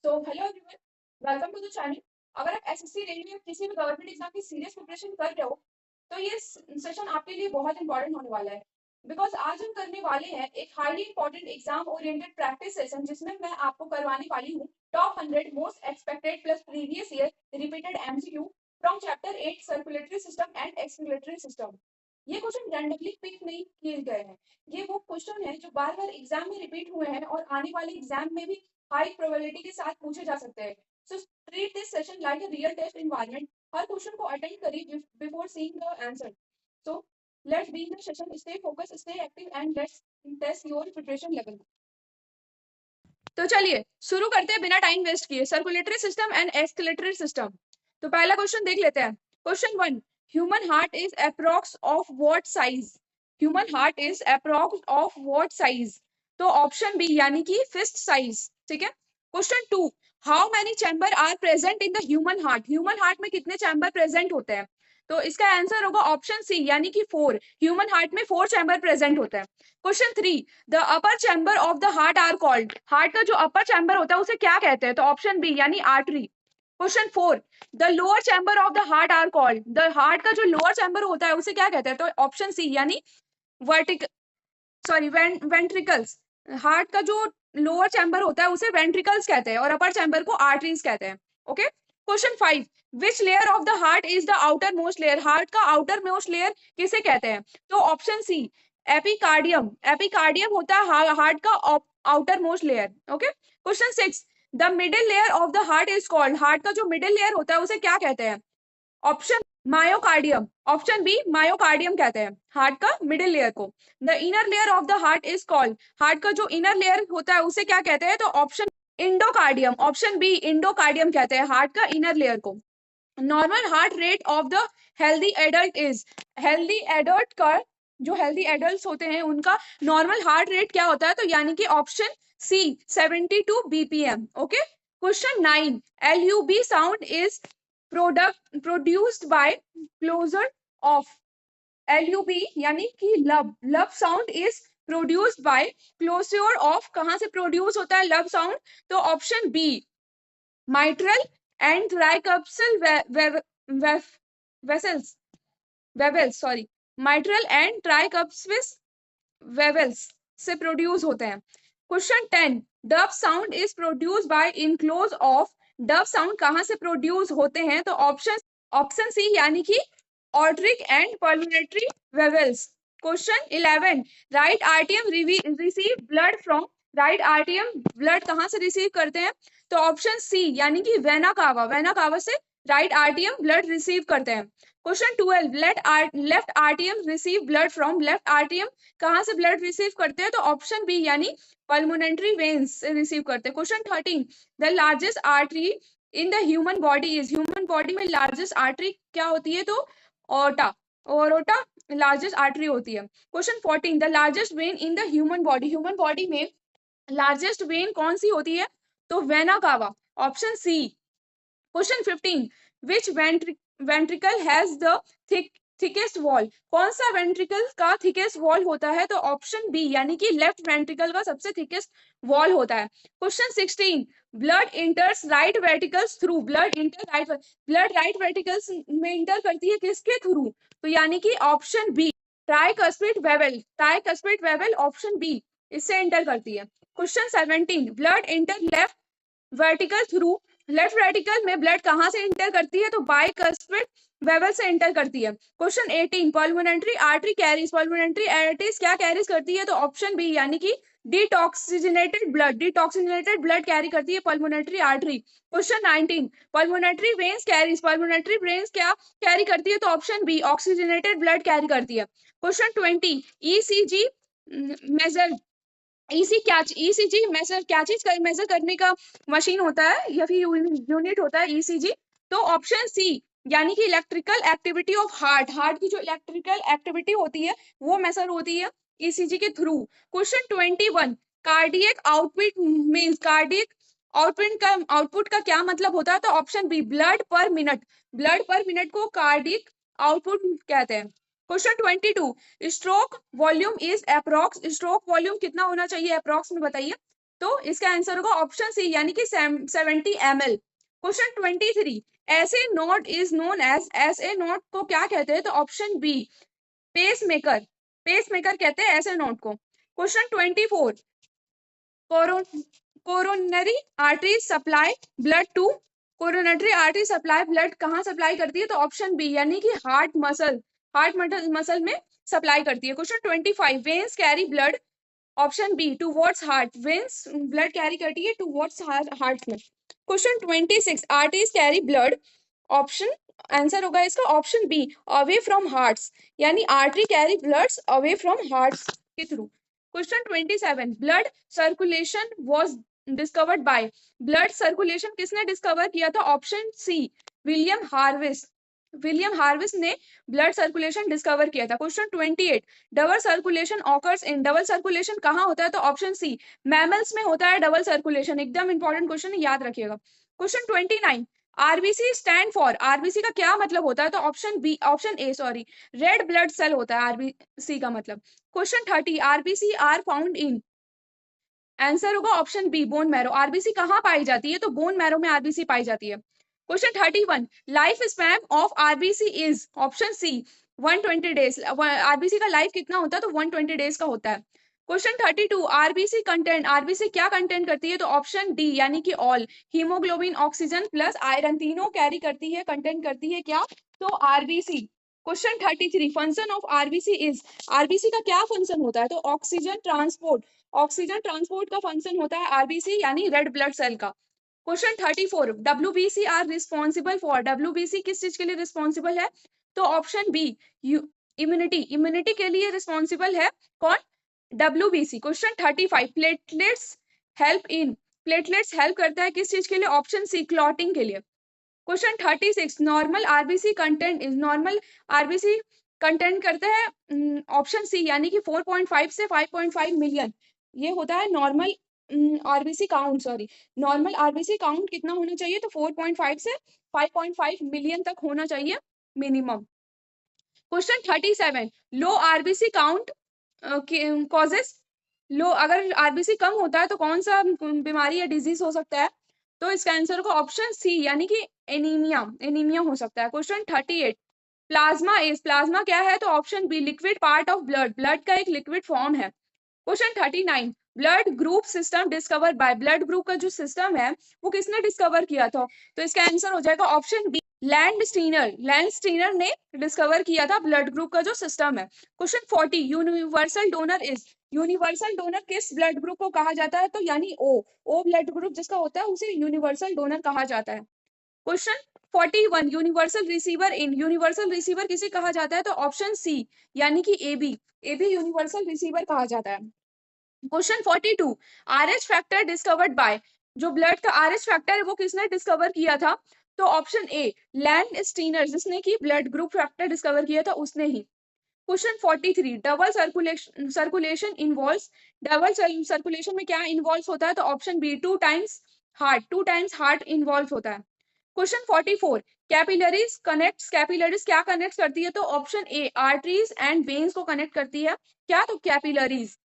So hello everyone, welcome to the channel. अगर आप SSC railway या किसी भी गवर्नमेंट एग्जाम की सीरियस प्रिपरेशन कर रहे हो तो ये सेशन आपके लिए बहुत इंपॉर्टेंट होने वाला है। बिकॉज आज हम करने वाले हैं एक highly important exam oriented practice session जिसमें मैं आपको करवाने वाली हूँ top 100 most expected plus previous year repeated MCQ from chapter 8 circulatory system and excretory system. ये क्वेश्चन रैंडमली पिक नहीं किए गए हैं। ये वो क्वेश्चन है जो बार बार एग्जाम में रिपीट हुए हैं और आने वाले एग्जाम में भी हाई प्रोबेबिलिटी के साथ पूछे जा सकते हैं। So treat this session like a real test environment. हर क्वेश्चन को अटेंड करिए before seeing the answer. So let's be in the session, stay focus, stay active and let's test your preparation level. तो चलिए शुरू करते हैं बिना time waste किए, circulatory system and excretory system. तो पहला क्वेश्चन देख लेते हैं। Question 1, human heart is approx of what size? Human heart is approx of what size? तो ऑप्शन बी यानी कि फिस्ट साइज। ठीक है। Question 2, how many chamber are present in the human heart? Human heart में कितने chamber present होते हैं? तो इसका आंसर होगा ऑप्शन सी यानी कि 4। ह्यूमन हार्ट में 4 चैम्बर प्रेजेंट होते हैं। Question 3, the upper chamber of the heart are called? Heart का जो अपर चैम्बर होता है उसे क्या कहते हैं? तो ऑप्शन बी यानी artery. Question 4, the lower chamber of the heart are called? The heart का जो लोअर चैम्बर होता है उसे क्या कहते हैं? तो ऑप्शन सी यानी वर्टिक सॉरी वेंट्रिकल्स। हार्ट का जो लोअर चैम्बर होता है उसे वेंट्रिकल्स कहते हैं और अपर चैम्बर को आर्टरीज कहते हैं। Okay. Question 5, which layer of the heart is the outer most layer? Heart का आउटर मोस्ट लेयर किसे कहते हैं? तो ऑप्शन सी एपिकार्डियम। एपिकार्डियम होता है हार्ट का outer most layer. Okay. Question 6, the middle layer of the heart is called? Heart का जो मिडिल लेयर होता है उसे क्या कहते हैं? Option myocardium. Option B myocardium कहते हैं हार्ट का मिडिल लेयर को। The inner layer of the heart is called? Heart का जो इनर लेयर होता है उसे क्या कहते हैं? तो option endocardium. Option B endocardium कहते हैं हार्ट का इनर लेयर को। Normal heart rate of the healthy adult is? Healthy adult का जो हेल्दी एडल्ट होते हैं उनका नॉर्मल हार्ट रेट क्या होता है? तो यानी कि option C 72 BPM. Okay. Question 9, LUB sound is produced by closure of? LUB यानी कि lub sound is produced by closure of? कहां से प्रोड्यूस होता है लब साउंड? तो option B mitral and tricuspid vessels valves sorry mitral and tricuspid valves से produce होते हैं। Question 10, dub sound is produced by enclose of? Dub sound कहां से प्रोड्यूस होते हैं? तो ऑप्शन सी यानी कि ऑर्ट्रिक and पल्मोनेटरी Wavell's. Question 11, right आर्टियम receive blood from? Right आर्टियम blood कहां से रिसीव करते हैं? तो ऑप्शन सी यानी कि वेना कावा। वेना कावा से राइट आर्टियम ब्लड रिसीव करते हैं। Question 12, left आर्टियम receive blood from? Left आर्टियम कहां से ब्लड रिसीव करते हैं? तो ऑप्शन बी यानी पल्मोनेटरी वेन्स से रिसीव करते हैं। Question 13, the largest artery in the human body is? Human body में लार्जेस्ट आर्टरी क्या होती है? तो ओटा ओरोटा लार्जेस्ट आर्टरी होती है। Question 14, the largest vein in the human body? Human body में लार्जेस्ट वेन कौन सी होती है? तो vena cava. Option C. Question 15, which ventricle has the thickest wall? कौन सा वेंट्रिकल का थिकेस्ट वॉल होता है? तो ऑप्शन बी यानी कि लेफ्ट वेंट्रिकल का सबसे थिकेस्ट वॉल होता है। Question 16, blood enters right ventricles through? Blood right ventricles में इंटर करती है किसके थ्रू? तो यानी कि option B tricuspid valve. Tricuspid valve option B इससे इंटर करती है। Question 17, blood enter left vertical through? Left vertical में ब्लड कहां से इंटर करती है? तो बाइकस्पिड वेवल से इंटर करती है। Question 18, pulmonary artery carries? Pulmonary arteries क्या कैरीज करती है? तो ऑप्शन बी यानी कि डिटॉक्सिनेटेड ब्लड कैरी करती है pulmonary artery. Question 19, pulmonary veins carries? Pulmonary veins क्या कैरी करती है? तो option B oxygenated blood carry करती है। Question 20, ECG measure ECG measure करने का मशीन होता है या फिर यूनिट होता है ईसीजी? तो ऑप्शन सी यानी कि इलेक्ट्रिकल एक्टिविटी ऑफ हार्ट की जो इलेक्ट्रिकल एक्टिविटी होती है वो मेजर होती है ईसीजी के through. Question 21, cardiac output means cardiac output का क्या मतलब होता है? तो option B blood per minute को कार्डियक आउटपुट कहते हैं। Question 22, stroke volume is approx? Stroke volume कितना होना चाहिए अप्रॉक्स में बताइए? तो इसका आंसर होगा ऑप्शन सी यानी कि 70 ml। Question 23, SA node is known as, SA node को क्या कहते हैं? तो option B pacemaker, pacemaker कहते हैं ऐसे नोड को। Question 24, coronary artery supply blood to, coronary artery supply blood कहाँ सप्लाई करती है? तो ऑप्शन बी यानी कि हार्ट मसल, हार्ट मसल में सप्लाई करती है। Question 25, veins carry blood, option B towards heart, veins blood carry करती है टूवर्ड्स हार्ट में। Question 26, arteries carry blood, option answer होगा इसका option B away from hearts, यानी artery carry bloods away from hearts के through. Question 27, blood circulation was discovered by, blood circulation किसने discover किया था? Option C William Harvey, William Harvey ने blood circulation discover किया था। Question 28, double circulation occurs in, double circulation कहाँ होता है? तो ऑप्शन सी मैमल्स में होता है डबल सर्कुलेशन, एकदम इंपॉर्टेंट क्वेश्चन है, याद रखिएगा। Question 29, RBC stand for, RBC का क्या मतलब होता है? तो option B, option A sorry, red blood cell होता है आरबीसी का मतलब। Question 30, RBC are found in, answer होगा option B bone marrow, RBC कहाँ पाई जाती है? तो बोन मैरो में आरबीसी पाई जाती है। Question 31, life span of RBC is, option C 120 days, RBC का लाइफ कितना होता है? तो 120 डेज का होता है। क्वेश्चन 32, आरबीसी कंटेंट, आरबीसी क्या कंटेंट करती है? तो ऑप्शन डी यानी कि all, haemoglobin, oxygen plus iron, तीनों कैरी करती है, कंटेंट करती है क्या? तो RBC. Question 33, function of RBC is, RBC का क्या फंक्शन होता है? तो ऑक्सीजन ट्रांसपोर्ट, ऑक्सीजन ट्रांसपोर्ट का फंक्शन होता है आरबीसी यानी रेड ब्लड सेल का। Question 34, WBC are responsible for, WBC किस चीज के लिए रिस्पॉन्सिबल है? तो ऑप्शन बी इम्यूनिटी, इम्यूनिटी के लिए रिस्पॉन्सिबल है कौन? WBC. Question 35, platelets help in, platelets help करता है किस चीज के लिए? ऑप्शन सी क्लॉटिंग के लिए। Question 36, normal RBC content is, normal RBC content करते हैं ऑप्शन सी यानी कि 4.5 से 5.5 मिलियन, ये होता है normal RBC count, sorry normal RBC count कितना होना चाहिए? तो 4.5 से 5.5 मिलियन तक होना चाहिए मिनिमम। क्वेश्चन 37, लो आरबीसी काउंट कॉजेस, लो अगर आरबीसी कम होता है तो कौन सा बीमारी या डिजीज हो सकता है? तो इसका आंसर होगा ऑप्शन सी यानी कि एनीमिया, एनीमिया हो सकता है। क्वेश्चन 38, प्लाज्मा इज, प्लाज्मा क्या है? तो option B liquid part of blood, blood का एक लिक्विड फॉर्म है। Question 39, blood group system discover by, blood group का जो सिस्टम है वो किसने डिस्कवर किया था? तो इसका आंसर हो जाएगा option B Landsteiner, Landsteiner ने डिस्कवर किया था ब्लड ग्रुप का जो सिस्टम है। Question 40, universal donor is, universal donor किस ब्लड ग्रुप को कहा जाता है? तो यानी ओ ब्लड ग्रुप जिसका होता है उसे यूनिवर्सल डोनर कहा जाता है। क्वेश्चन 41, यूनिवर्सल रिसीवर इन, यूनिवर्सल रिसीवर किसे कहा जाता है? तो ऑप्शन सी यानी कि एबी, एबी यूनिवर्सल रिसीवर कहा जाता है। Question 42, RH factor discovered by, जो ब्लड का आरएच फैक्टर है वो किसने डिस्कवर किया था? तो ऑप्शन ए लैंड स्टीनर, जिसने की ब्लड ग्रुप फैक्टर डिस्कवर किया था उसने ही। Question 43, double circulation, circulation involves, double circulation में क्या इन्वॉल्व होता है? तो option B two times heart, two times heart involve होता है। क्वेश्चन 44, कैपिलरीज कनेक्ट्स, कैपिलरीज क्या कनेक्ट करती है? तो option A arteries and veins को कनेक्ट करती है क्या? तो capillaries.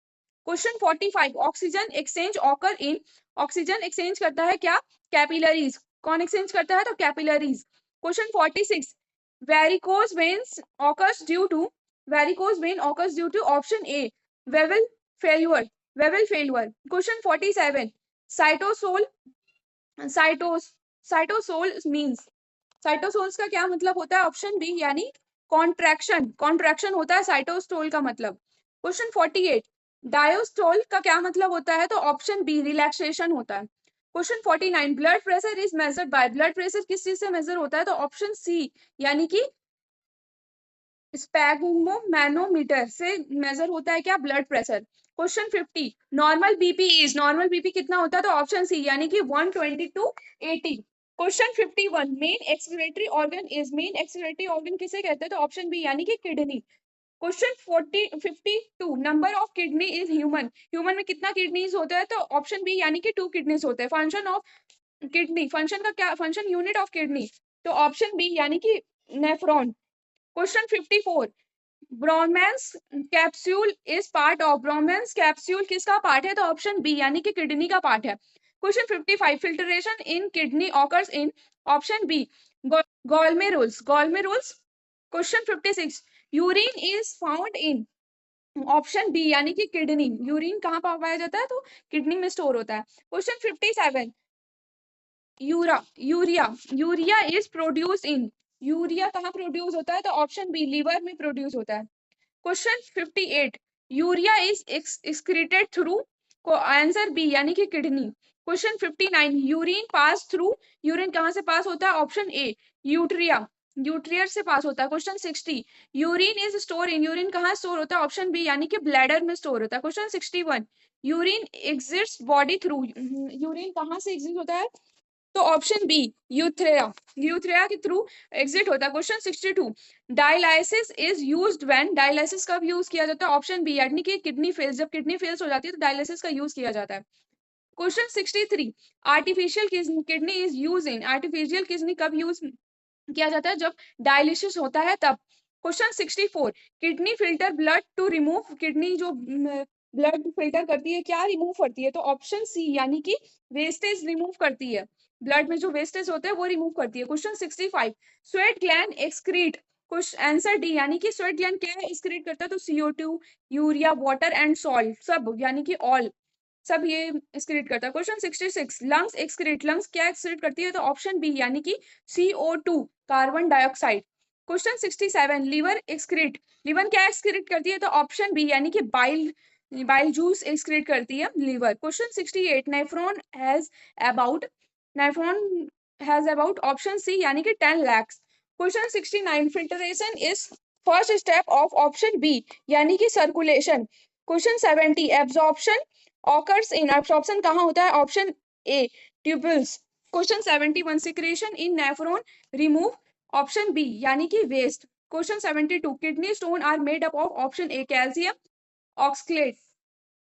Question 45, oxygen exchange occur in, oxygen exchange करता है क्या? कैपिलरीज, कौन एक्सचेंज करता है? तो capillaries. Question 46, varicose veins occurs due to, varicose vein occurs due to option A valve failure, valve failure. Question 47, cytosol, cytosol means, cytosols का क्या मतलब होता है? ऑप्शन बी यानी कॉन्ट्रैक्शन, कॉन्ट्रैक्शन होता है साइटोस्टोल का मतलब। क्वेश्चन 48, डायोस्टोल का क्या मतलब होता है? तो ऑप्शन बी रिलैक्सेशन होता है। Question 49, blood pressure is measured by, blood pressure किस चीज से मेजर होता है? तो ऑप्शन सी यानी कि स्पैग्मोमैनोमीटर से मेजर होता है क्या? Blood pressure. Question 50, normal BP is, normal BP कितना होता है? तो ऑप्शन सी यानी कि 120 to 80। Question 51, main excretory organ is, main excretory organ किसे कहते हैं? तो ऑप्शन बी यानी कि kidney. Question 52, number of kidney is human, human में कितना किडनीज होता है? तो ऑप्शन बी यानी कि 2 किडनीज होते हैं। फंक्शन ऑफ किडनी, फंक्शन का क्या, फंक्शन यूनिट ऑफ किडनी, तो ऑप्शन बी यानी कि nephron. Question 54, Bowman's capsule is part of, Bowman's capsule किसका पार्ट है? तो ऑप्शन बी यानी कि किडनी का पार्ट है। Question 55 filtration in kidney occurs in, option B glomerulus, glomerulus. Question 56 urine is found in, option B यानी कि kidney, urine कहाँ पाया जाता है? तो किडनी में स्टोर होता है। Question 57 urea urea is produce in, urea कहाँ प्रोड्यूस होता है? तो ऑप्शन बी लीवर में प्रोड्यूस होता है। Question 58 urea is excreted through, को आंसर बी यानी कि kidney. Question 59 urine pass through, urine कहाँ से पास होता है? ऑप्शन ए यूट्रिया, यूट्रियर से पास होता है। Question 60 urine is store in, urine कहाँ स्टोर होता है? ऑप्शन बी यानी कि ब्लैडर में स्टोर होता है। Question 61 urine exits body through, urine कहाँ से एग्जिट होता है? तो ऑप्शन बी यूथ्रेया, यूथ्रेया के थ्रू एग्जिट होता है। Question 62 dialysis is used when, dialysis कब यूज किया जाता है? ऑप्शन बी यानी कि किडनी फेल्स, जब किडनी फेल्स हो जाती है तो डायलिसिस का यूज किया जाता है। Question 63 artificial kidney is use in, artificial kidney कब यूज किया जाता है? जब डायलिसिस होता है तब। Question 64 kidney filter blood to remove, kidney जो ब्लड फिल्टर करती है क्या रिमूव करती है? तो ऑप्शन सी यानी कि वेस्टेज रिमूव करती है, ब्लड में जो वेस्टेज होता है वो रिमूव करती है। Question 65 sweat gland excrete, question answer D यानी कि स्वेट ग्लैंड क्या एक्सक्रीट करता है? तो CO2, urea, water and salt, सब यानी कि ऑल, सब ये एक्सक्रीट करता है। क्वेश्चन 66 लंग्स एक्सक्रीट, लंग्स क्या एक्सक्रीट करती है? तो ऑप्शन बी यानी कि CO2, carbon dioxide. Question 67 liver excrete, liver क्या एक्सक्रीट करती है? तो ऑप्शन बी यानी कि बाइल, बाइल जूस एक्सक्रीट करती है liver. Question 68 nephron has about, nephron has about, option C यानी कि 10 lakhs। Question 69 filtration is first step of, option B यानी कि circulation. Question 70 absorption occurs in, absorption कहाँ होता है? Option A tubules. Question 71 secretion in nephron remove, option B यानी कि waste. Question 72 kidney stone are made up of, option A calcium oxalate,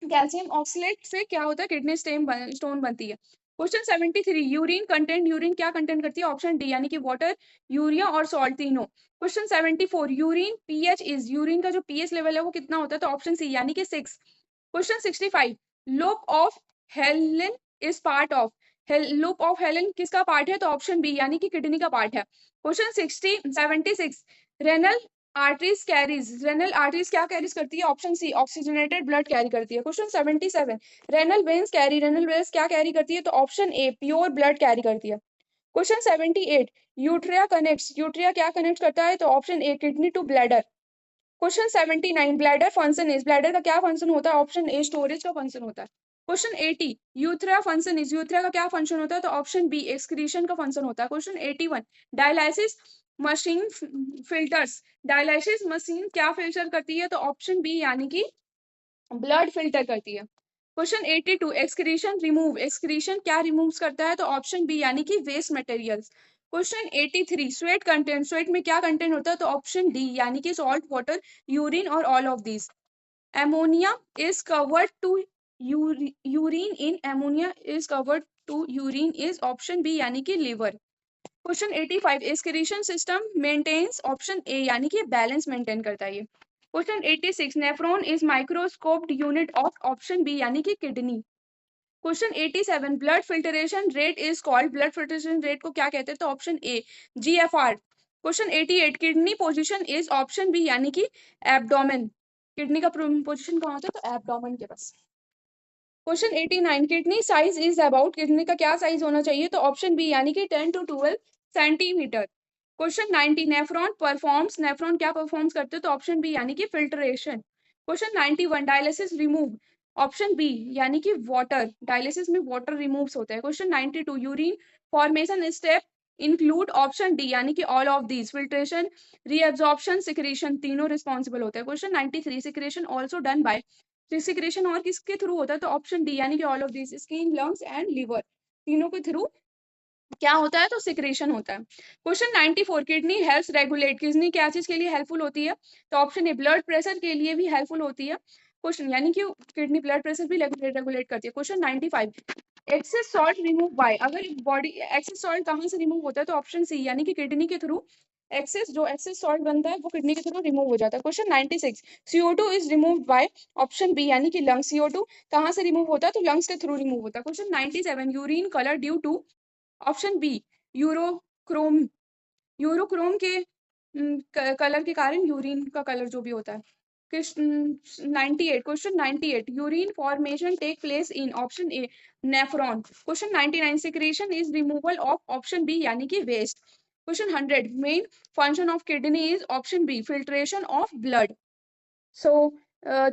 calcium oxalate से क्या होता है? किडनी स्टोन बनती है। क्वेश्चन 73 यूरिन कंटेंट, यूरिन क्या कंटेंट करती है? ऑप्शन डी यानी कि वाटर, यूरिया और सॉल्ट तीनों। Question 74 urine pH is, urine का जो पीएच लेवल है वो कितना होता है? तो ऑप्शन सी यानी कि 6। Question 65 loop of Helen is part of, loop of Helen किसका पार्ट है? तो ऑप्शन बी यानी कि किडनी का पार्ट है। Question 76 renal arteries carries, renal arteries क्या कैरीज करती है? Option C oxygenated blood carry करती है। Question 77 renal veins carry, renal veins क्या कैरी करती है? तो option A pure blood carry करती है। क्वेश्चन 78 यूट्रिया कनेक्ट्स, यूट्रिया क्या कनेक्ट करता है? तो option A kidney to bladder. Question 79 bladder function is, bladder का क्या फंक्शन होता है? ऑप्शन ए स्टोरेज का फंक्शन होता है। Question 80 urethra function is, urethra का क्या फंक्शन होता है? तो ऑप्शन बी एक्सक्रीशन का फंक्शन होता है। Question 81 dialysis machine filters, dialysis machine क्या फिल्टर करती है? तो ऑप्शन बी यानी कि ब्लड फिल्टर करती है। क्वेश्चन 82 एक्सक्रीशन रिमूव, एक्सक्रीशन क्या रिमूव करता है? तो ऑप्शन बी यानी कि waste materials. Question 83 sweat content, sweat में क्या कंटेंट होता है? तो ऑप्शन डी यानी कि सॉल्ट, वाटर, यूरिन और all of this. ammonia is covered to urine in, ammonia is covered to urine is option b यानी कि liver। क्वेश्चन 85 excretion system maintains, option A यानी कि बैलेंस मेंटेन करता है ये। Question 86 nephron is microscopic unit of, option B यानी कि kidney. Question 87 blood filtration rate is called, blood filtration rate को क्या कहते हैं? तो option A GFR। Question 88 kidney position is, option B यानी कि एब्डोमेन, किडनी का पोजीशन कहाँ होता है? तो एब्डोमेन के पास। Question 89 kidney size is about, kidney का क्या साइज होना चाहिए? तो ऑप्शन बी यानी कि 10 to 12 centimetre. Question 90 nephron performs, nephron क्या परफॉर्म्स करते हैं? तो ऑप्शन बी यानी कि filtration. Question 91 dialysis remove, option B यानी कि वाटर, डायलिसिस में वाटर रिमूव्स होता है। Question 92 urine formation step include, option D यानी कि all of these filtration, reabsorption, secretion तीनों रिस्पॉन्सिबल होते हैं। Question 93 secretion also done by, secretion और किसके थ्रू होता है? तो ऑप्शन डी यानी कि all of this skin, lungs and liver तीनों के थ्रू क्या होता है? तो सिक्रेशन होता है। Question 94 kidney helps regulate, kidney क्या चीज के लिए हेल्पफुल होती है? तो ऑप्शन ए ब्लड प्रेशर के लिए भी हेल्पफुल होती है। क्वेश्चन यानी कि किडनी ब्लड प्रेशर भी रेगुलेट करती है। Question 95 excess salt remove by, अगर बॉडी एक्सेस सॉल्ट कहाँ से रिमूव होता है? तो ऑप्शन सी यानी कि किडनी के थ्रू एक्सेस जो एक्सेस सॉल्ट बनता है वो किडनी के थ्रू रिमूव हो जाता है। Question 96, CO2 is removed by option B यानी कि लंग। CO2 कहाँ से रिमूव होता है? तो लंग्स के थ्रू रिमूव होता है। Question 97, urine colour due to option B urochrome. Urochrome के कलर के कारण यूरिन का कलर जो भी होता है। Question 98, urine formation take place in option A nephron. Question 99, secretion is removal of option B यानी कि waste. Question 100, main function of kidney is option B filtration of blood. So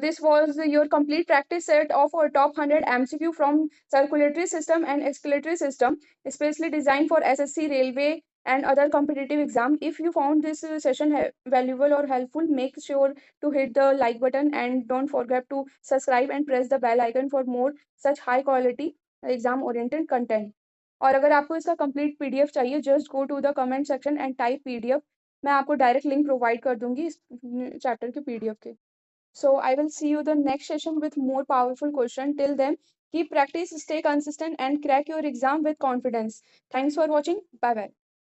this was your complete practice set of our top 100 MCQ from circulatory system and excretory system, especially designed for SSC, railway, and other competitive exam. If you found this session valuable or helpful, make sure to hit the like button and don't forget to subscribe and press the bell icon for more such high quality exam oriented content. और अगर आपको इसका complete PDF चाहिए, just go to the comment section and type PDF. मैं आपको direct link provide कर दूंगी इस चैप्टर के PDF के। So I will see you the next session with more powerful question. Till then, keep practice, stay consistent, and crack your exam with confidence. Thanks for watching. Bye bye.